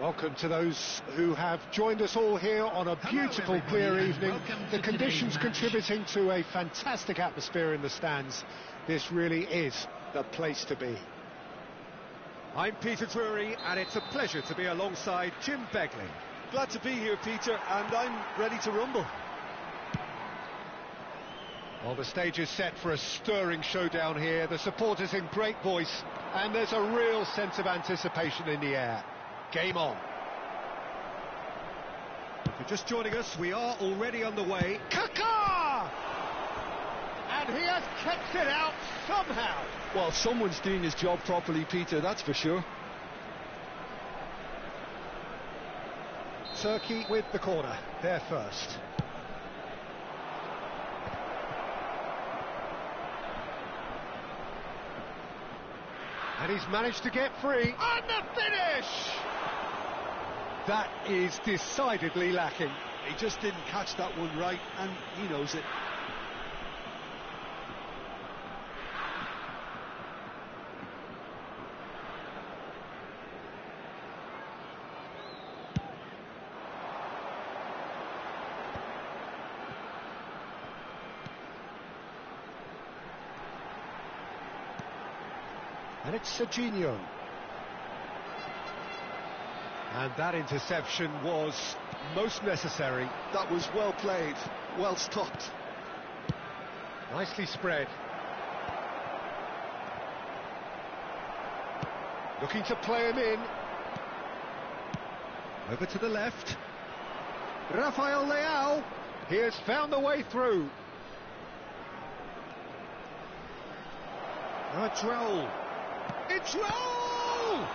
Welcome to those who have joined us all here on a beautiful, clear evening. The conditions contributing to a fantastic atmosphere in the stands. This really is the place to be. I'm Peter Drury, and it's a pleasure to be alongside Jim Begley. Glad to be here, Peter, and I'm ready to rumble. Well, the stage is set for a stirring showdown here. The supporters in great voice, and there's a real sense of anticipation in the air. Game on. If you're just joining us, we are already underway. Kaká! And he has kept it out somehow. Well, someone's doing his job properly, Peter, that's for sure. Turkey with the corner, there first. And he's managed to get free. And the finish! That is decidedly lacking. He just didn't catch that one right, and he knows it. And it's Serginho. And that interception was most necessary. That was well played, well stopped. Nicely spread. Looking to play him in. Over to the left. Rafael Leao. He has found the way through. It's Raul. It's Raul!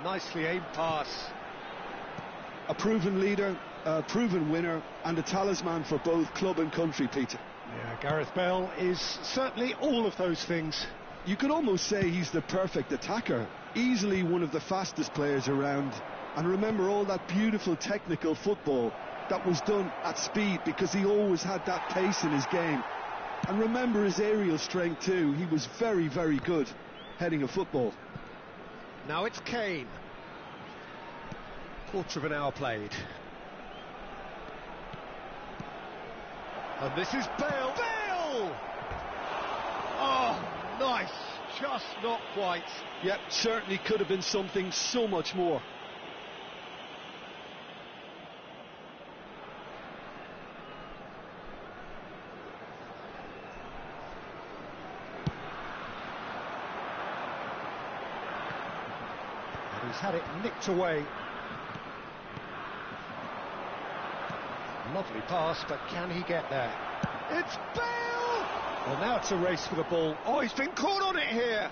Nicely aimed pass. A proven leader, a proven winner, and a talisman for both club and country, Peter. Yeah, Gareth Bale is certainly all of those things. You could almost say he's the perfect attacker, easily one of the fastest players around. And remember all that beautiful technical football that was done at speed, because he always had that pace in his game. And remember his aerial strength too. He was very, very good heading a football. Now it's Kane. Quarter of an hour played. And this is Bale. Bale! Oh, nice. Just not quite. Yep, certainly could have been something so much more. He's had it nicked away. Lovely pass, but can he get there? It's Bale! Well, now it's a race for the ball. Oh, he's been caught on it here.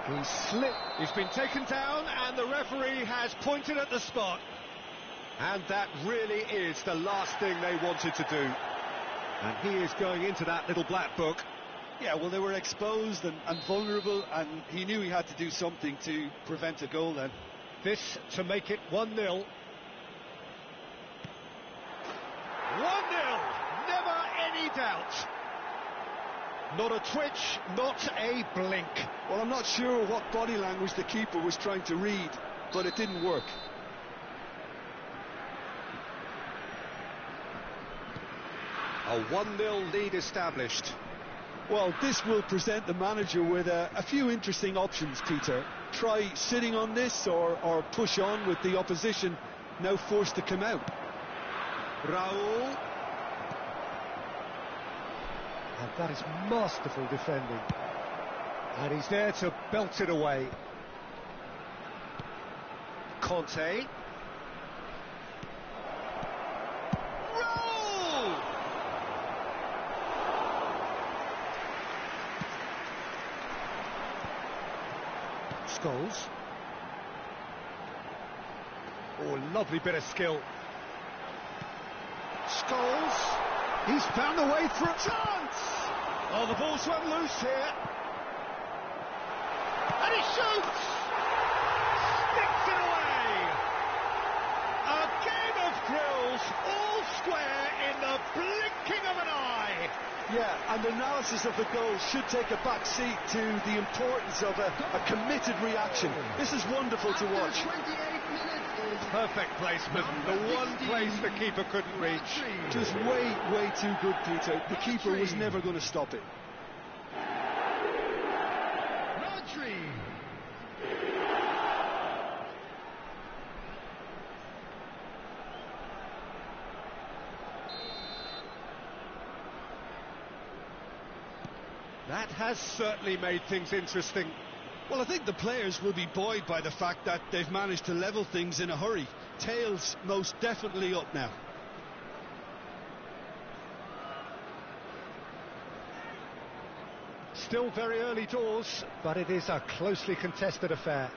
He slipped. He's been taken down, and the referee has pointed at the spot. And that really is the last thing they wanted to do. And he is going into that little black book. Yeah, well, they were exposed and vulnerable, and he knew he had to do something to prevent a goal then. This to make it 1-0. 1-0! Never any doubt. Not a twitch, not a blink. Well, I'm not sure what body language the keeper was trying to read, but it didn't work. A 1-0 lead established. Well, this will present the manager with a few interesting options, Peter. Try sitting on this or push on with the opposition now forced to come out. Raul. And that is masterful defending. And he's there to belt it away. Conte. Scholes. Oh, lovely bit of skill. Scholes. He's found a way through. Chance! Oh, the ball's run loose here. And he shoots! Sticks it away! A game of thrills, all square in the blinking of an eye. Yeah, and the analysis of the goal should take a back seat to the importance of a committed reaction. This is wonderful to watch. Perfect placement, the one place the keeper couldn't reach. Just way too good, Peter. The keeper was never going to stop it. That has certainly made things interesting. Well, I think the players will be buoyed by the fact that they've managed to level things in a hurry. Tails most definitely up now. Still very early doors, but it is a closely contested affair.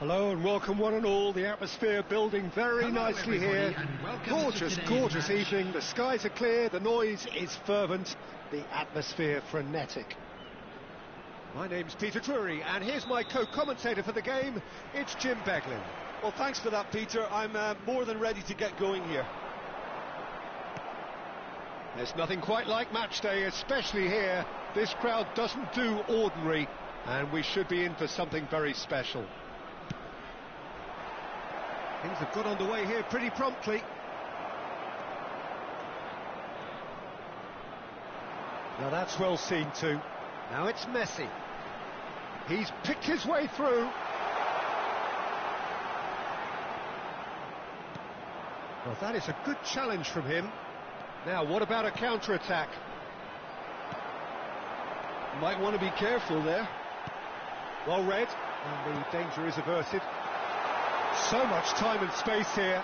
Hello and welcome one and all. The atmosphere building very nicely here. Gorgeous evening. The skies are clear, the noise is fervent, the atmosphere frenetic. My name's Peter Drury, and here's my co-commentator for the game. It's Jim Beglin. Well, thanks for that, Peter. I'm more than ready to get going here. There's nothing quite like match day, especially here. This crowd doesn't do ordinary, and we should be in for something very special. Things have got underway here pretty promptly. Now that's well seen too. Now it's Messi. He's picked his way through. Well, that is a good challenge from him. Now, what about a counter-attack? Might want to be careful there. Well read, and the danger is averted. So much time and space here.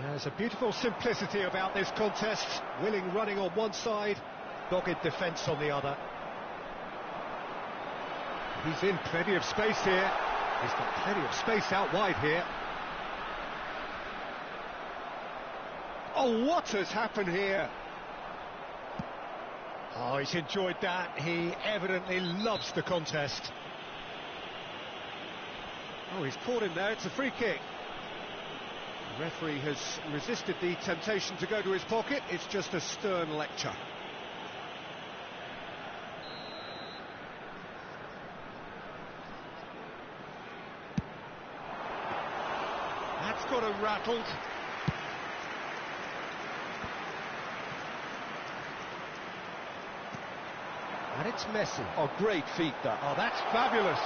There's a beautiful simplicity about this contest. Willing running on one side, dogged defence on the other. He's in plenty of space here. He's got plenty of space out wide here. Oh, what has happened here? Oh, he's enjoyed that. He evidently loves the contest. Oh, he's caught him there. It's a free kick. The referee has resisted the temptation to go to his pocket. It's just a stern lecture. That's got him rattled. And it's Messi. Oh, great feat, that. Oh, that's fabulous.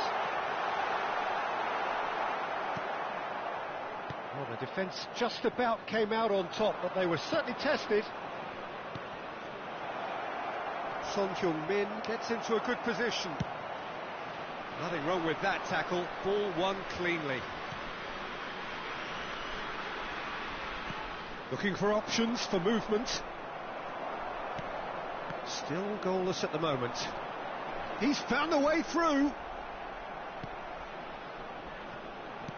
Well, the defence just about came out on top, but they were certainly tested. Son Heung-min gets into a good position. Nothing wrong with that tackle. Ball won cleanly. Looking for options for movement. Still goalless at the moment. He's found a way through.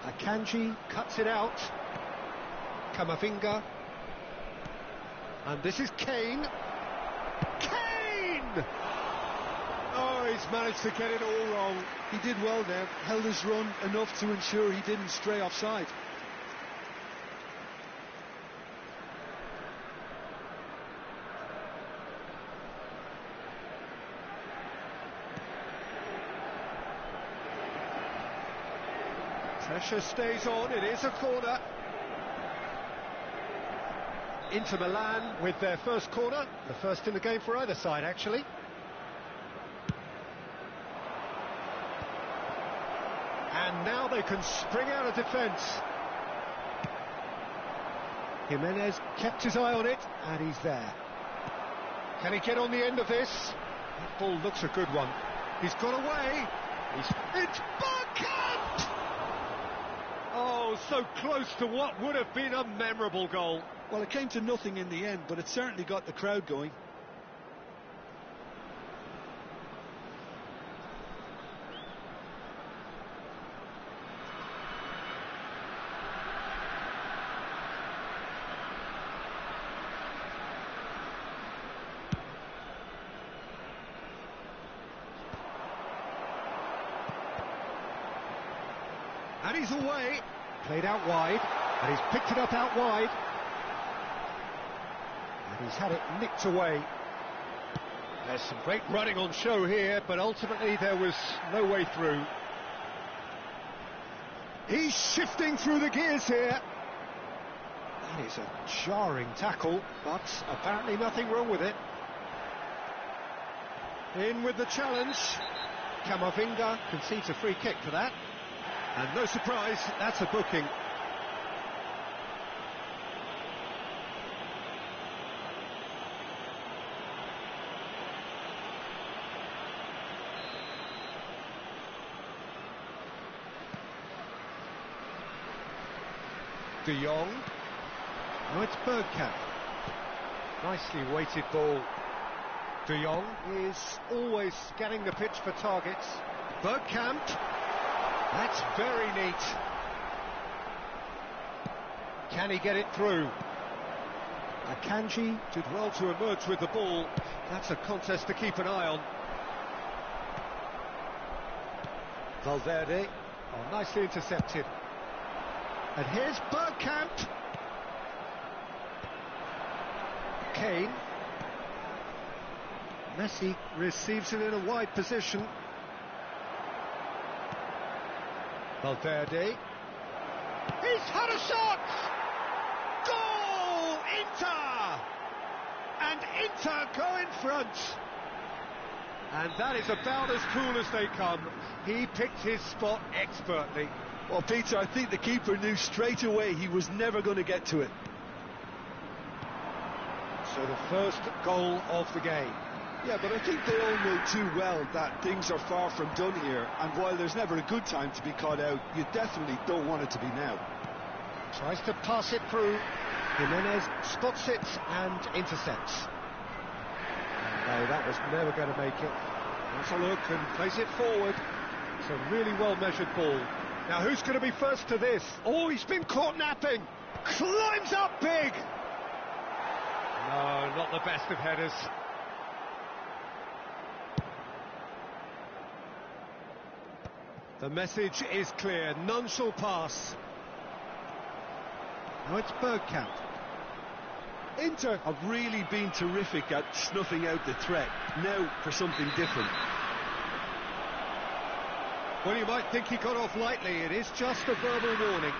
Akanji cuts it out. Camavinga. And this is Kane. Kane! Oh, he's managed to get it all wrong. He did well there, held his run enough to ensure he didn't stray offside. Pressure stays on, it is a corner. Inter Milan with their first corner, the first in the game for either side actually. And now they can spring out of defence. Jimenez kept his eye on it, and he's there. Can he get on the end of this? That ball looks a good one. He's got away. It's Bergkamp! Oh, so close to what would have been a memorable goal. Well, it came to nothing in the end, but it certainly got the crowd going. And he's away. Played out wide, and he's picked it up out wide. And he's had it nicked away. There's some great running on show here, but ultimately there was no way through. He's shifting through the gears here. That is a jarring tackle, but apparently nothing wrong with it. In with the challenge. Camavinga concedes a free kick for that. And no surprise, that's a booking. De Jong. Now it's Bergkamp. Nicely weighted ball. De Jong is always scanning the pitch for targets. Bergkamp. That's very neat. Can he get it through? Akanji did well to emerge with the ball. That's a contest to keep an eye on. Valverde. Oh, nicely intercepted. And here's Bergkamp. Kane. Messi receives it in a wide position. Valverde. He's had a shot! Goal! Inter! And Inter go in front. And that is about as cool as they come. He picked his spot expertly. Well, Peter, I think the keeper knew straight away he was never going to get to it. So the first goal of the game. Yeah, but I think they all know too well that things are far from done here, and while there's never a good time to be caught out, you definitely don't want it to be now. Tries to pass it through. Jimenez spots it and intercepts. No, that was never going to make it. Has a look and plays it forward. It's a really well-measured ball. Now, who's going to be first to this? Oh, he's been caught napping. Climbs up big. Oh, not the best of headers. The message is clear, none shall pass. Now it's Bergkamp. Inter have really been terrific at snuffing out the threat. Now for something different. Well, you might think he got off lightly. It is just a verbal warning.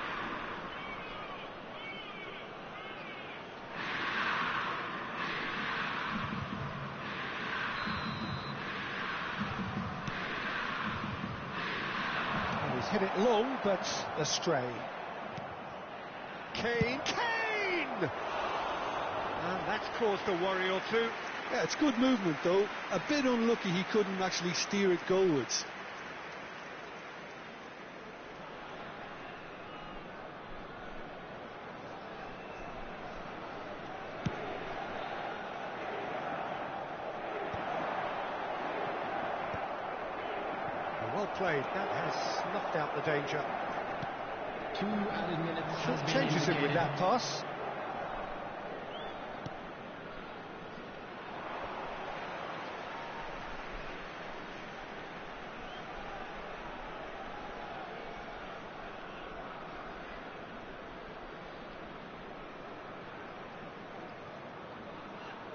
Oh, he's hit it long, but astray. Kane! And that's caused a worry or two. Yeah, it's good movement though. A bit unlucky he couldn't actually steer it goalwards. Well played. That has snuffed out the danger. 2 added minutes has been Changes him with indicated. that pass.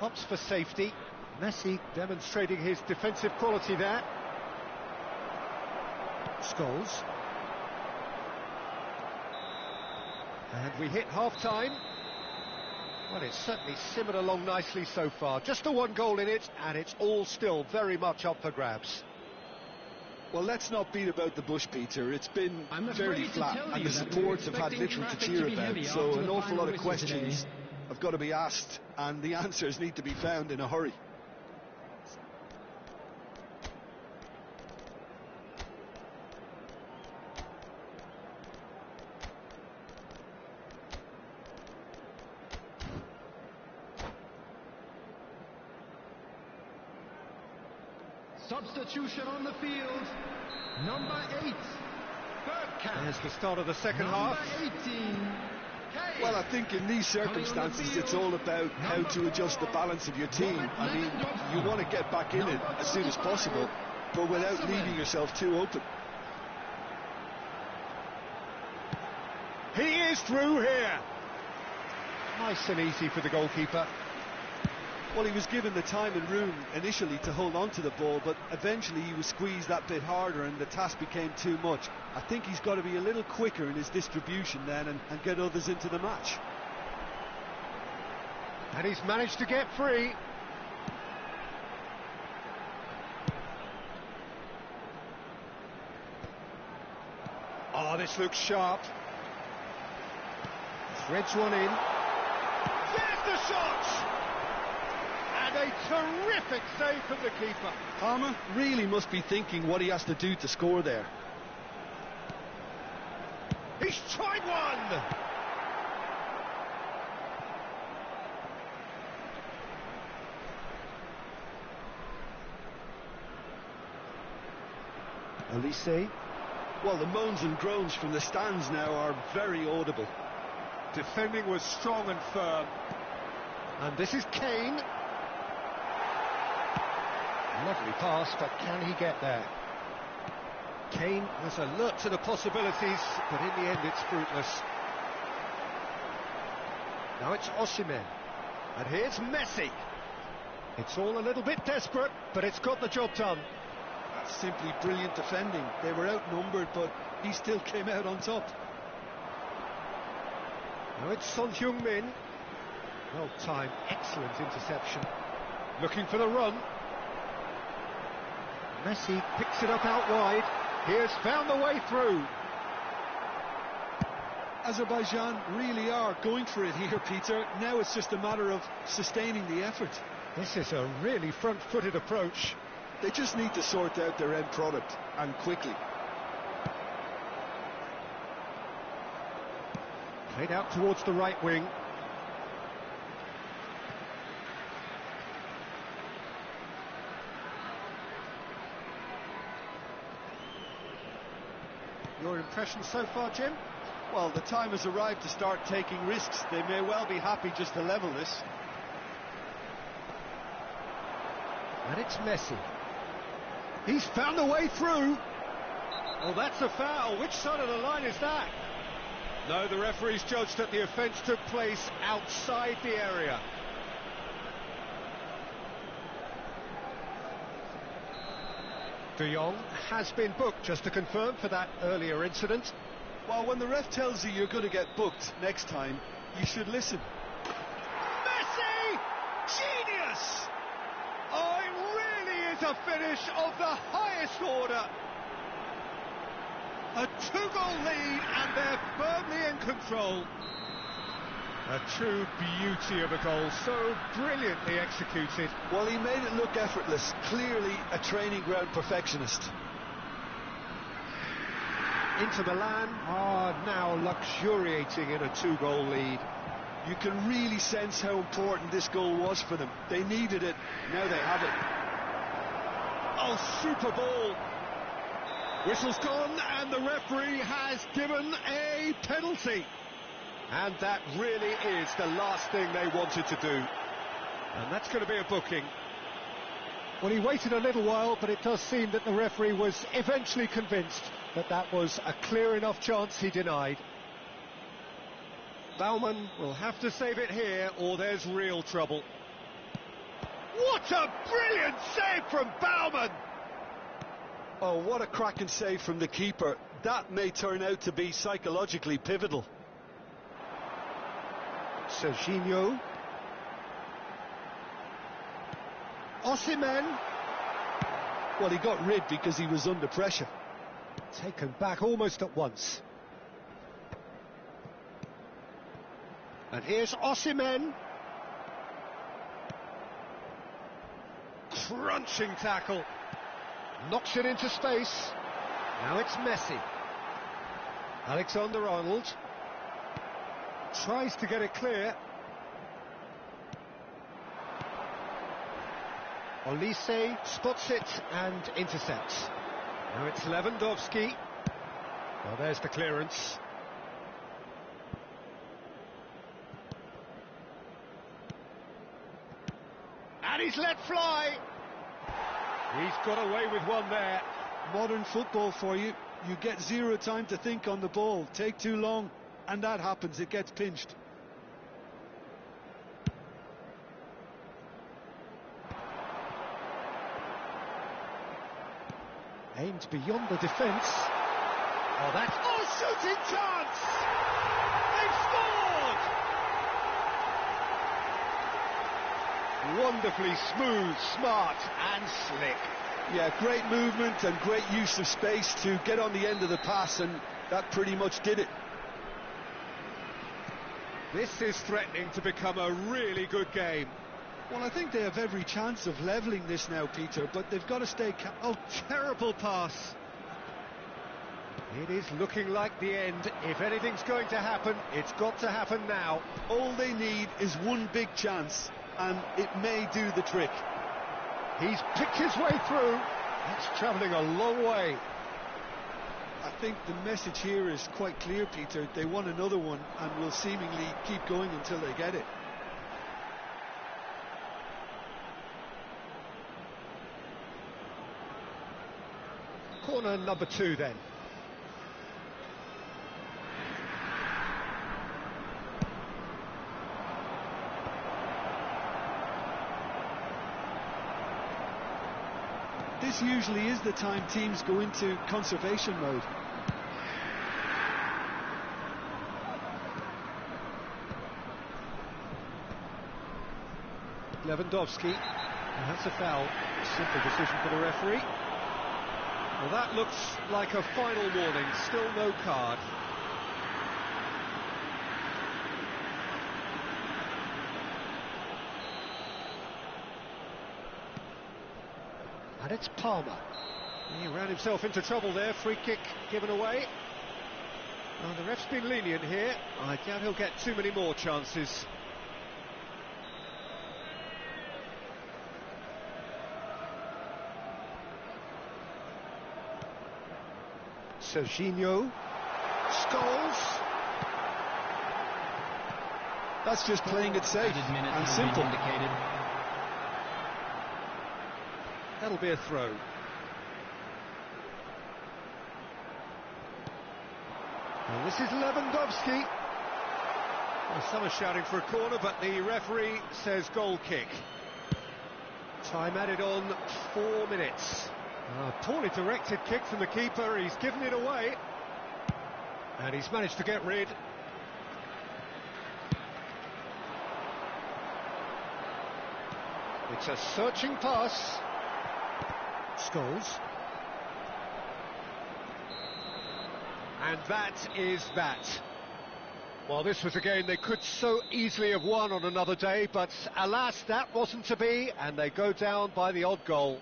Opts for safety. Messi demonstrating his defensive quality there. Scholes. And we hit half-time. Well, it's certainly simmered along nicely so far. Just the one goal in it, and it's all still very much up for grabs. Well, let's not beat about the bush, Peter. It's been I'm very afraid to flat, tell and you the that supports we're have had expecting little to traffic cheer to be about. heavy So after an the awful lot final of whistle questions today. have got to be asked, and the answers need to be found in a hurry. Substitution on the field. Number 8. Bergkamp. There's the start of the second Number half. 18. Kane. Well, I think in these circumstances it's all about how to adjust the balance of your team. I mean, you want to get back in it as soon as possible, but without leaving yourself too open. He is through here. Nice and easy for the goalkeeper. Well, he was given the time and room initially to hold on to the ball, but eventually he was squeezed that bit harder and the task became too much. I think he's got to be a little quicker in his distribution then and get others into the match. And he's managed to get free. Oh, this looks sharp. Threads one in. There's the shot! And a terrific save from the keeper. Palmer really must be thinking what he has to do to score there. He's tried one! Olise. Well, the moans and groans from the stands now are very audible. Defending was strong and firm. And this is Kane. Lovely pass, but can he get there? Kane was alert to the possibilities, but in the end it's fruitless. Now it's Osimhen. And here's Messi. It's all a little bit desperate, but it's got the job done. That's simply brilliant defending. They were outnumbered, but he still came out on top. Now it's Son Heung-min. Well timed, excellent interception. Looking for the run. Messi picks it up out wide. He has found the way through. Azerbaijan really are going for it here, Peter. Now it's just a matter of sustaining the effort. This is a really front-footed approach. They just need to sort out their end product, and quickly. Played out towards the right wing. Your impression so far, Jim? Well, the time has arrived to start taking risks. They may well be happy just to level this. And it's Messi. He's found a way through. Well, that's a foul. Which side of the line is that? No, the referee's judged that the offence took place outside the area. De Jong has been booked, just to confirm, for that earlier incident. Well, when the ref tells you you're going to get booked next time, you should listen. Messi! Genius! Oh, it really is a finish of the highest order. A 2-goal lead, and they're firmly in control. A true beauty of a goal, so brilliantly executed. Well, he made it look effortless. Clearly a training ground perfectionist. Inter Milan are now luxuriating in a 2-goal lead. You can really sense how important this goal was for them. They needed it, now they have it. Oh, super ball. Whistle's gone, and the referee has given a penalty. And that really is the last thing they wanted to do. And that's going to be a booking. Well, he waited a little while, but it does seem that the referee was eventually convinced that that was a clear enough chance he denied. Baumann will have to save it here, or there's real trouble. What a brilliant save from Baumann! Oh, what a cracking save from the keeper. That may turn out to be psychologically pivotal. Serginho. Osimhen. Well, he got rid because he was under pressure. Taken back almost at once. And here's Osimhen. Crunching tackle. Knocks it into space. Now it's Messi. Alexander-Arnold tries to get it clear. Olise spots it and intercepts. Now it's Lewandowski. Well, there's the clearance. And he's let fly. He's got away with one there. Modern football for you. You get zero time to think on the ball. Take too long, and that happens. It gets pinched. Aimed beyond the defence. Oh, that's... Oh, shooting chance! They've scored! Wonderfully smooth, smart and slick. Yeah, great movement and great use of space to get on the end of the pass, and that pretty much did it. This is threatening to become a really good game. Well, I think they have every chance of levelling this now, Peter, but they've got to stay Oh, terrible pass. It is looking like the end. If anything's going to happen, it's got to happen now. All they need is one big chance, and it may do the trick. He's picked his way through. That's travelling a long way. I think the message here is quite clear, Peter. They want another one and will seemingly keep going until they get it. Corner number 2 then. This usually is the time teams go into conservation mode. Lewandowski, and that's a foul. Simple decision for the referee. Well, that looks like a final warning. Still no card. And it's Palmer. He ran himself into trouble there. Free kick given away. Well, the ref's been lenient here. I doubt he'll get too many more chances. Serginho. Scholes. That's just playing it safe and simple. That'll be a throw. And this is Lewandowski. Well, some are shouting for a corner, but the referee says goal kick. Time added on 4 minutes. Poorly directed kick from the keeper, he's given it away. And he's managed to get rid. It's a searching pass. Scholes. And that is that. Well, this was a game they could so easily have won on another day, but alas, that wasn't to be, and they go down by the odd goal.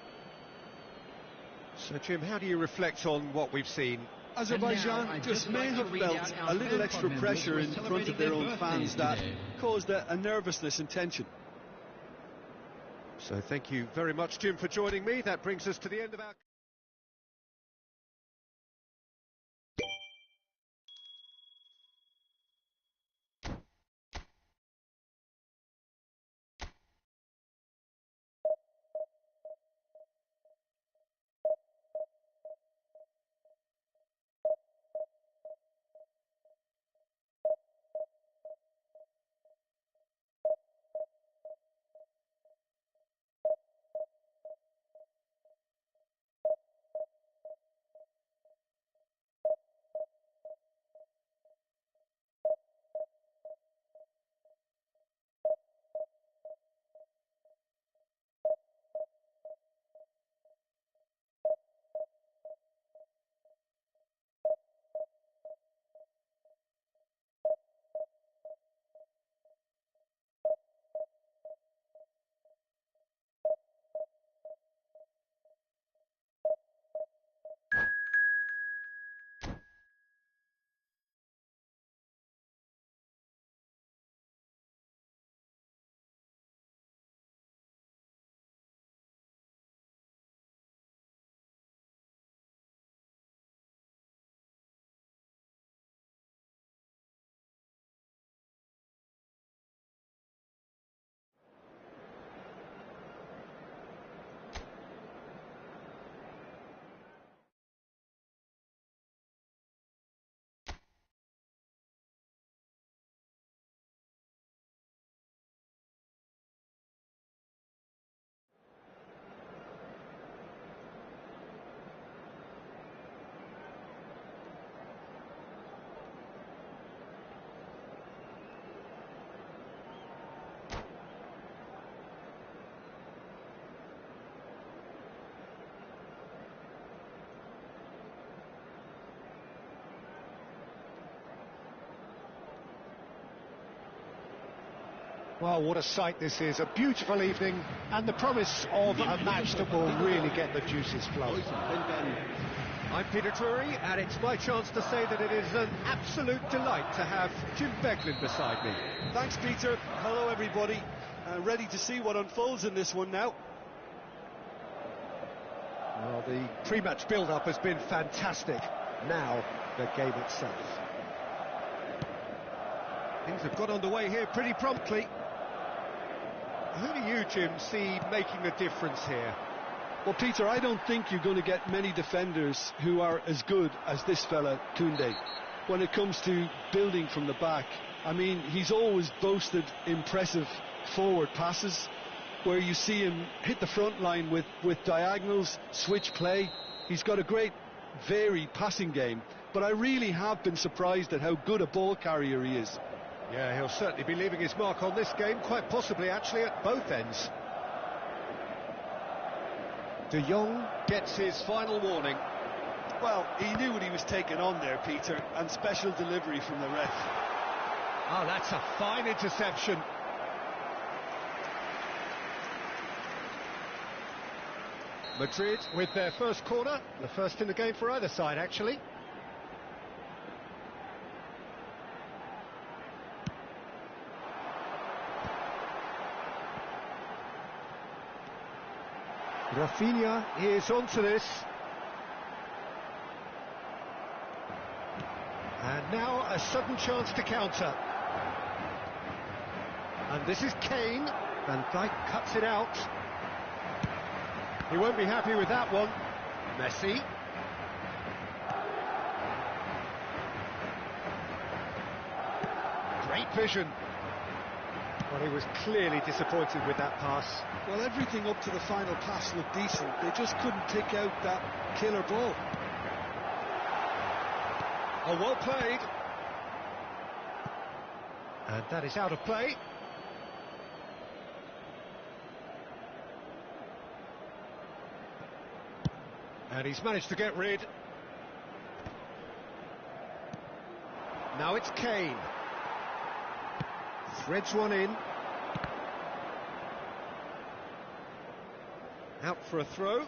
So, Jim, how do you reflect on what we've seen? Azerbaijan just may have felt a little extra pressure in front of their own fans that caused a nervousness and tension. So thank you very much, Jim, for joining me. That brings us to the end of our... Well, what a sight this is, a beautiful evening, and the promise of a match that will really get the juices flowing. I'm Peter Drury, and it's my chance to say that it is an absolute delight to have Jim Beglin beside me. Thanks, Peter. Hello, everybody. Ready to see what unfolds in this one now. Well, the pre-match build-up has been fantastic. Now, the game itself. Things have got underway here pretty promptly. Who do you, Jim, see making the difference here? Well, Peter, I don't think you're going to get many defenders who are as good as this fella, Koundé, when it comes to building from the back. I mean, he's always boasted impressive forward passes where you see him hit the front line with diagonals, switch play. He's got a great varied passing game, but I really have been surprised at how good a ball carrier he is. Yeah, he'll certainly be leaving his mark on this game, quite possibly actually at both ends. De Jong gets his final warning. Well, he knew what he was taking on there, Peter, and special delivery from the ref. Oh, that's a fine interception. Madrid with their first corner, the first in the game for either side, actually. Rafinha is onto this. And now a sudden chance to counter. And this is Kane. Van Dijk cuts it out. He won't be happy with that one. Messi. Great vision. Well, he was clearly disappointed with that pass. Well, everything up to the final pass looked decent. They just couldn't pick out that killer ball. Oh, well played. And that is out of play. And he's managed to get rid. Now it's Kane. Threads one in. Out for a throw.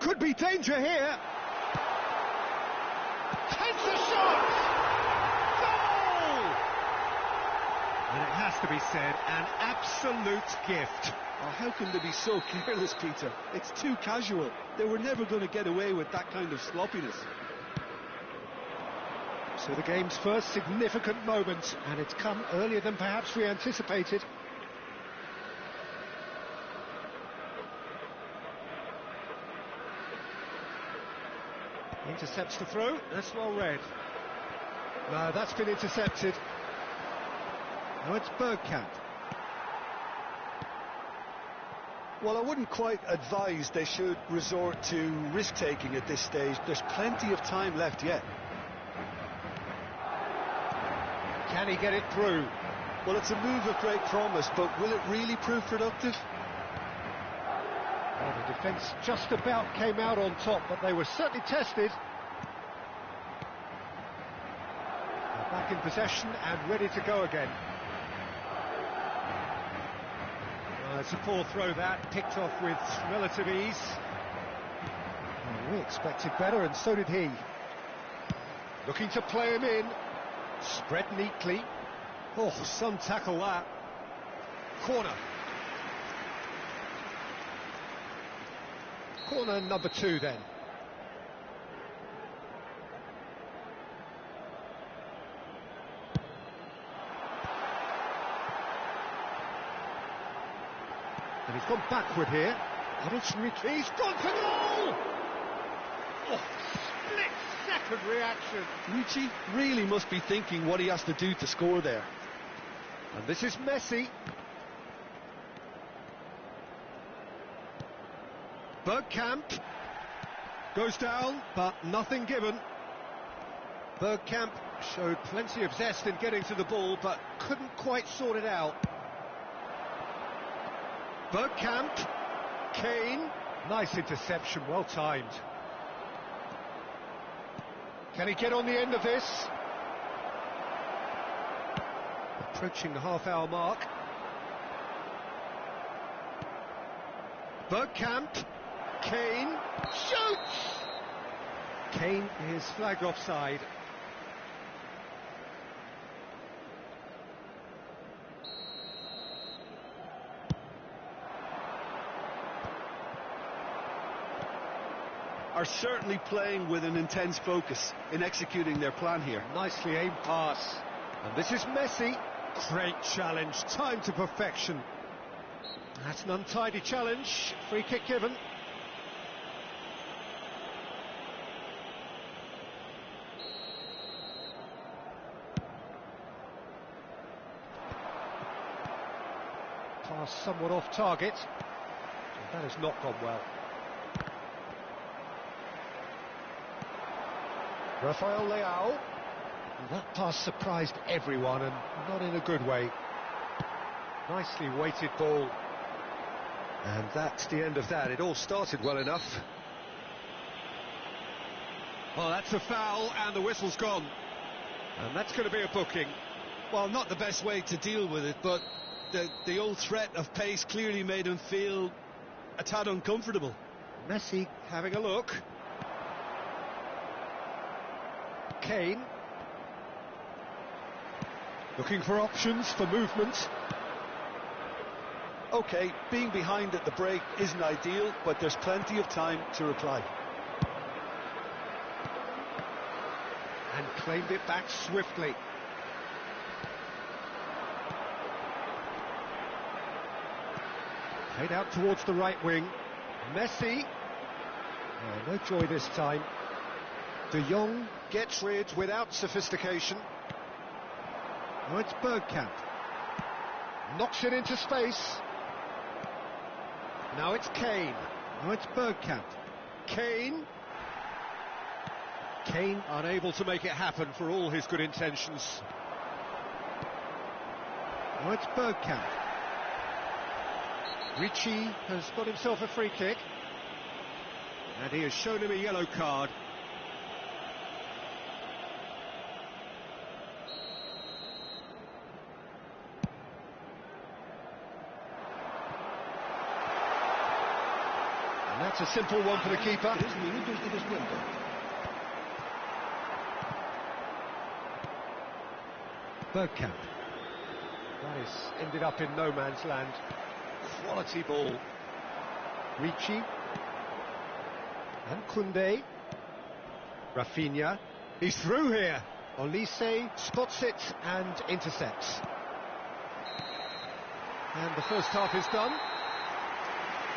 Could be danger here. Heads a shot! Goal! And it has to be said, an absolute gift. Oh, how can they be so careless, Peter? It's too casual. They were never going to get away with that kind of sloppiness. So the game's first significant moment, and it's come earlier than perhaps we anticipated. Intercepts the throw. That's well read. No, that's been intercepted. Now it's Bergkamp. Well, I wouldn't quite advise they should resort to risk-taking at this stage. There's plenty of time left yet. Can he get it through? Well, it's a move of great promise, but will it really prove productive? Well, the defence just about came out on top, but they were certainly tested. They're back in possession and ready to go again. It's a poor throw that, picked off with relative ease. Well, we expected better, and so did he. Looking to play him in. Spread neatly. Oh, some tackle that. Corner. Corner number 2 then. And he's gone backward here. Huddleston retreat. He's gone for goal! Oh, split-second reaction. Ricci really must be thinking what he has to do to score there. And this is Messi. Bergkamp goes down, but nothing given. Bergkamp showed plenty of zest in getting to the ball, but couldn't quite sort it out. Bergkamp, Kane. Nice interception, well timed. Can he get on the end of this? Approaching the half-hour mark. Bergkamp, Kane, shoots! Kane is flagged offside. Are certainly playing with an intense focus in executing their plan here. Nicely aimed pass. And this is Messi. Great challenge, timed to perfection. That's an untidy challenge. Free kick given. Pass somewhat off target. That has not gone well. Rafael Leao. And that pass surprised everyone, and not in a good way. Nicely weighted ball. And that's the end of that. It all started well enough. Well, that's a foul, and the whistle's gone. And that's going to be a booking. Well, not the best way to deal with it, but the old threat of pace clearly made him feel a tad uncomfortable. Messi having a look. Kane. Looking for options for movement. OK, being behind at the break isn't ideal, but there's plenty of time to reply. And claimed it back swiftly. Played out towards the right wing. Messi. Oh, no joy this time. De Jong gets rid without sophistication. Now it's Bergkamp. Knocks it into space. Now it's Kane. Now it's Bergkamp. Kane. Kane unable to make it happen for all his good intentions. Now it's Bergkamp. Ricci has got himself a free kick. And he has shown him a yellow card. And that's a simple one for the keeper. Bergkamp. That is ended up in no man's land. Quality ball. Ricci. And Koundé. Rafinha. He's through here. Olise spots it and intercepts. And the first half is done.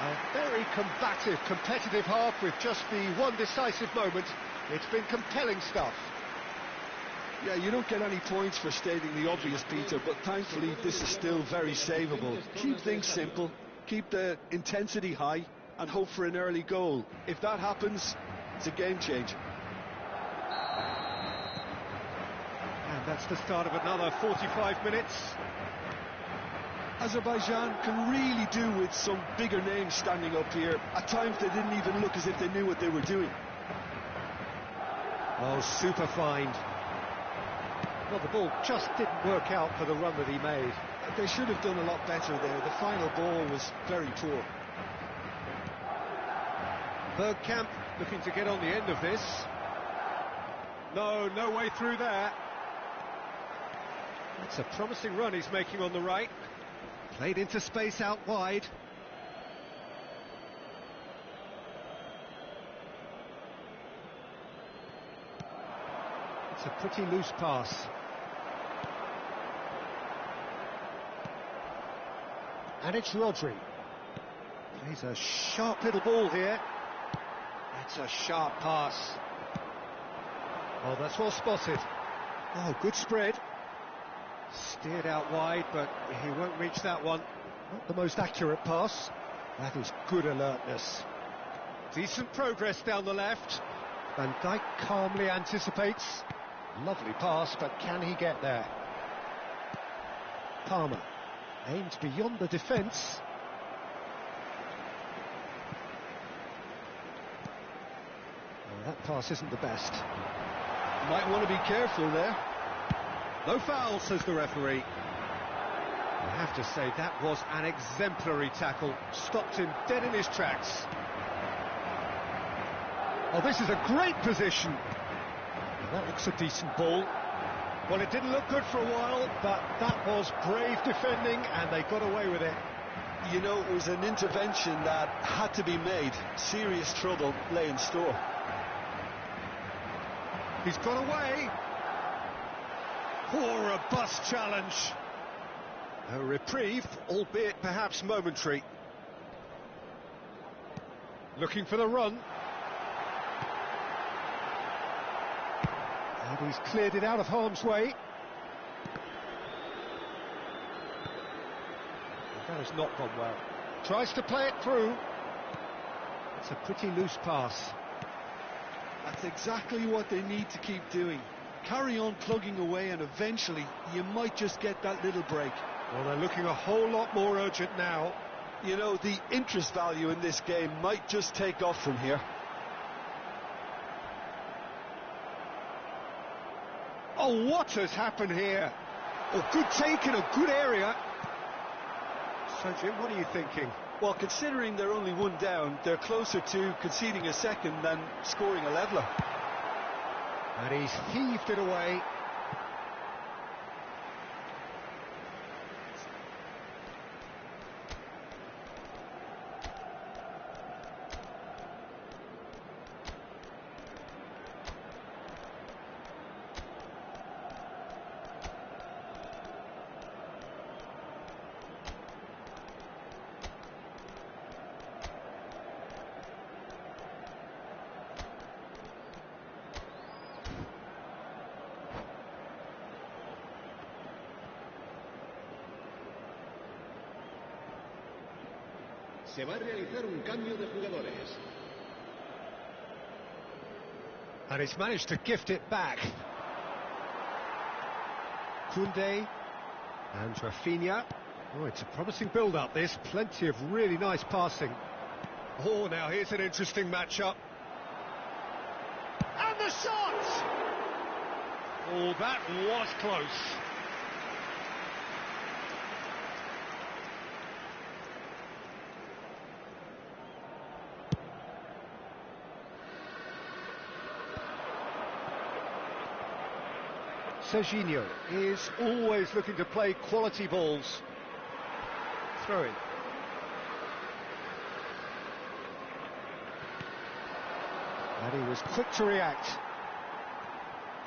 A very combative, competitive half with just the one decisive moment. It's been compelling stuff. Yeah, you don't get any points for stating the obvious, Peter, but thankfully this is still very savable. Keep things simple, keep the intensity high, and hope for an early goal. If that happens, it's a game changer. And that's the start of another 45 minutes. Azerbaijan can really do with some bigger names standing up here. At times they didn't even look as if they knew what they were doing. Oh, super find. Well, the ball just didn't work out for the run that he made. They should have done a lot better there. The final ball was very poor. Bergkamp looking to get on the end of this. No way through there. That's a promising run he's making on the right. Played into space out wide. It's a pretty loose pass. And it's Rodri. Plays a sharp little ball here. That's a sharp pass. Oh, that's well spotted. Oh, good spread. Steered out wide, but he won't reach that one. Not the most accurate pass. That is good alertness. Decent progress down the left. Van Dijk calmly anticipates. Lovely pass, but can he get there? Palmer aims beyond the defence. Oh, that pass isn't the best. Might want to be careful there. No foul, says the referee. I have to say, that was an exemplary tackle. Stopped him dead in his tracks. Oh, this is a great position. Well, that looks a decent ball. Well, it didn't look good for a while, but that was brave defending, and they got away with it. You know, it was an intervention that had to be made. Serious trouble lay in store. He's got away. Poor robust challenge. A reprieve, albeit perhaps momentary. Looking for the run. And he's cleared it out of harm's way. That has not gone well. Tries to play it through. It's a pretty loose pass. That's exactly what they need to keep doing. Carry on plugging away, and eventually you might just get that little break. Well, they're looking a whole lot more urgent now. You know, the interest value in this game might just take off from here. Oh, what has happened here? Oh, good take in a good area. So, Jim, what are you thinking? Well, considering they're only one down, they're closer to conceding a second than scoring a leveller. And he's heaved it away. Se va a realizar un cambio de jugadores. And he's managed to gift it back. Koundé and Rafinha. Oh, it's a promising build-up, this. Plenty of really nice passing. Oh, now here's an interesting matchup. And the shot! Oh, that was close. Serginho is always looking to play quality balls. Throw in. And he was quick to react.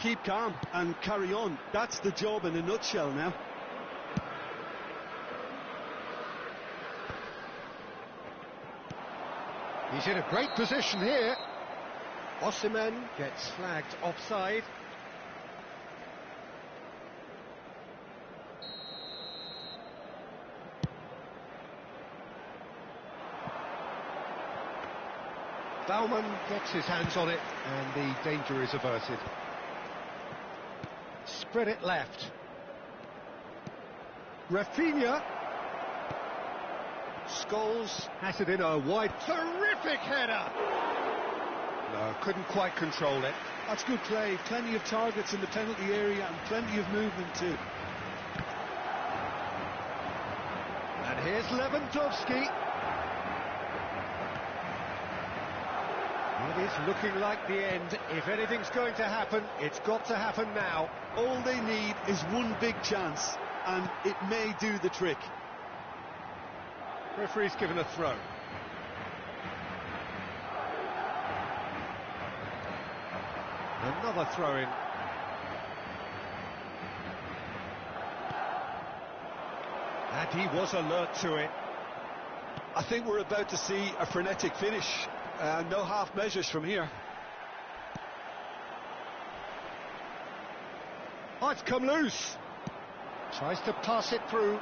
Keep calm and carry on. That's the job in a nutshell now. He's in a great position here. Osimhen gets flagged offside. Baumann gets his hands on it, and the danger is averted. Spread it left. Rafinha. Scholes has it in a wide, terrific header! No, couldn't quite control it. That's good play. Plenty of targets in the penalty area and plenty of movement too. And here's Lewandowski. It is looking like the end. If anything's going to happen, it's got to happen now. All they need is one big chance, and it may do the trick. Referee's given a throw. Another throw-in. And he was alert to it. I think we're about to see a frenetic finish. No half measures from here. Oh, it's come loose. Tries to pass it through.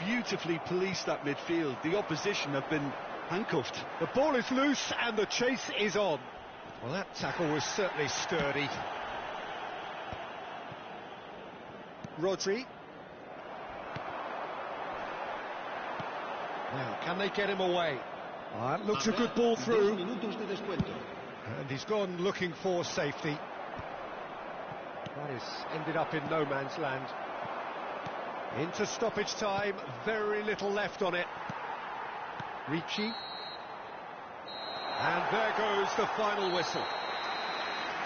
Beautifully policed that midfield. The opposition have been handcuffed. The ball is loose and the chase is on. Well, that tackle was certainly sturdy. Rodri. Now, can they get him away? That looks a good ball through. And he's gone looking for safety. That has ended up in no man's land. Into stoppage time, very little left on it. Ricci. And there goes the final whistle.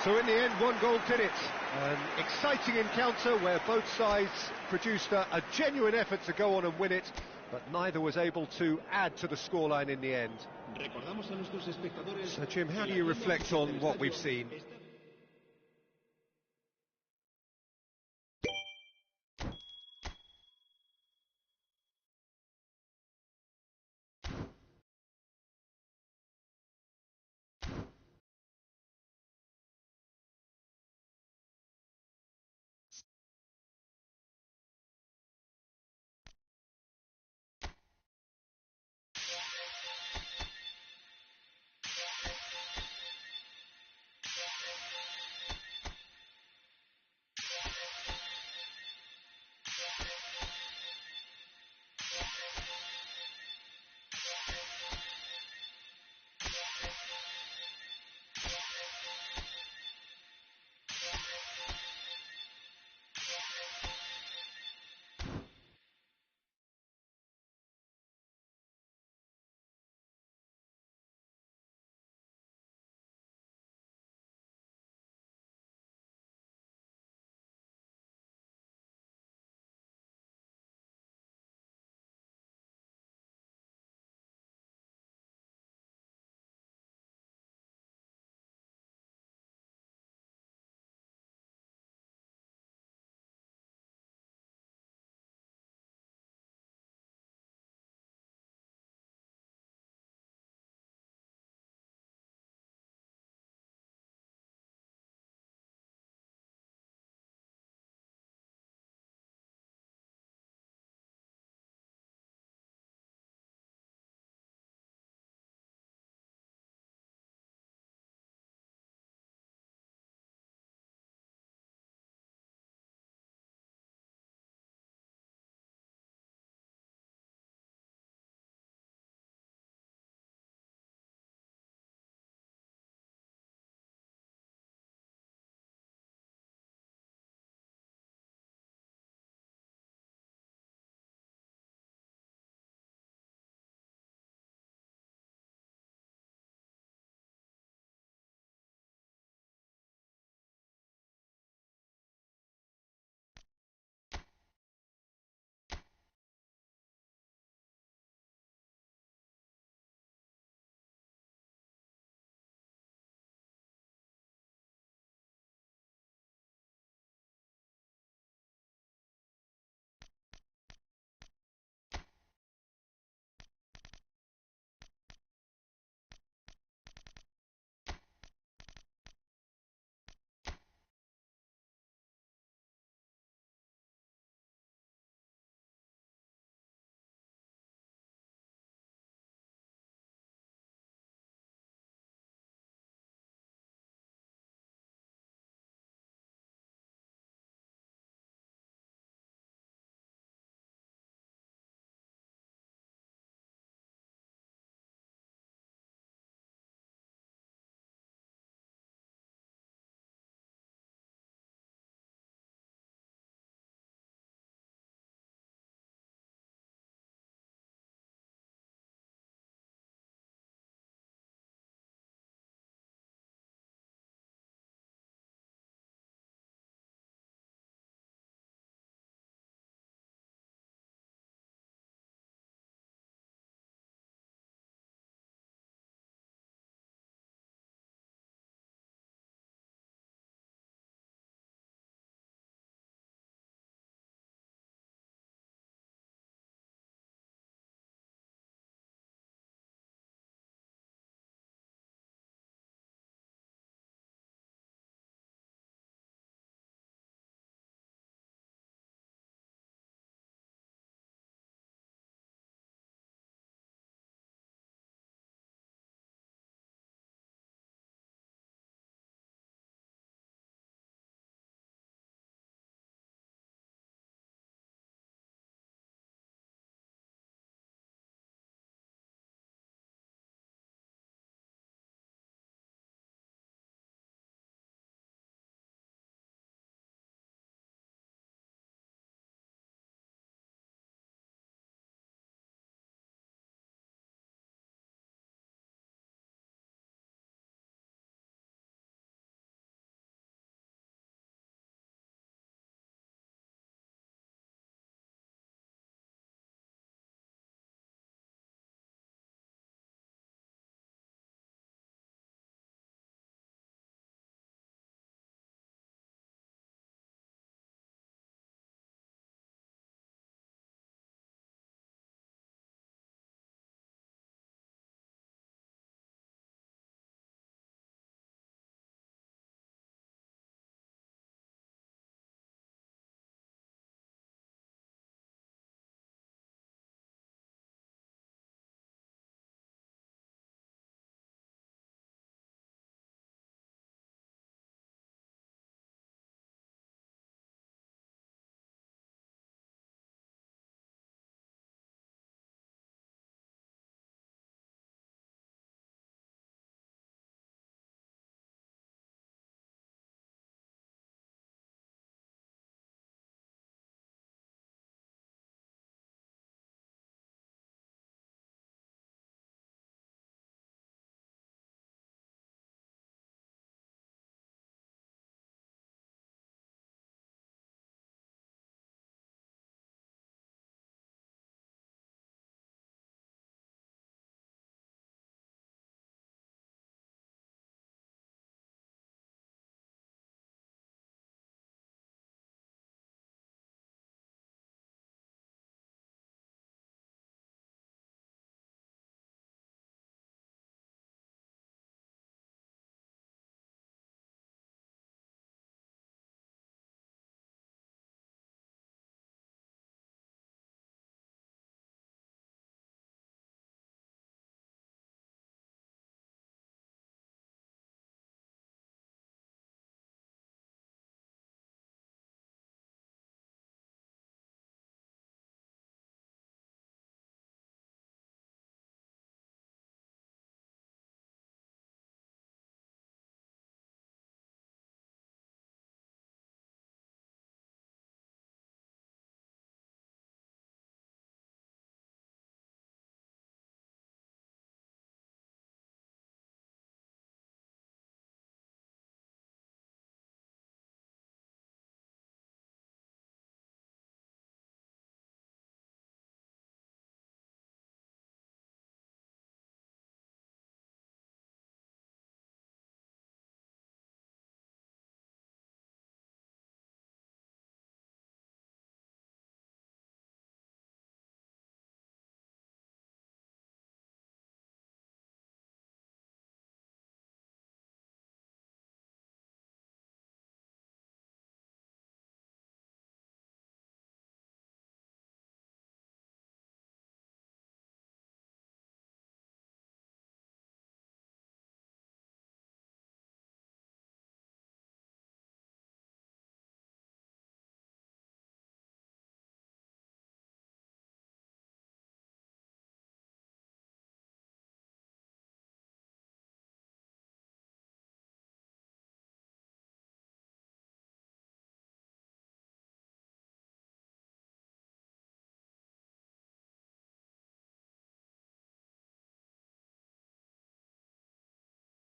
So in the end, one goal did it. An exciting encounter where both sides produced a genuine effort to go on and win it, but neither was able to add to the scoreline in the end. So Jim, how do you reflect on what we've seen?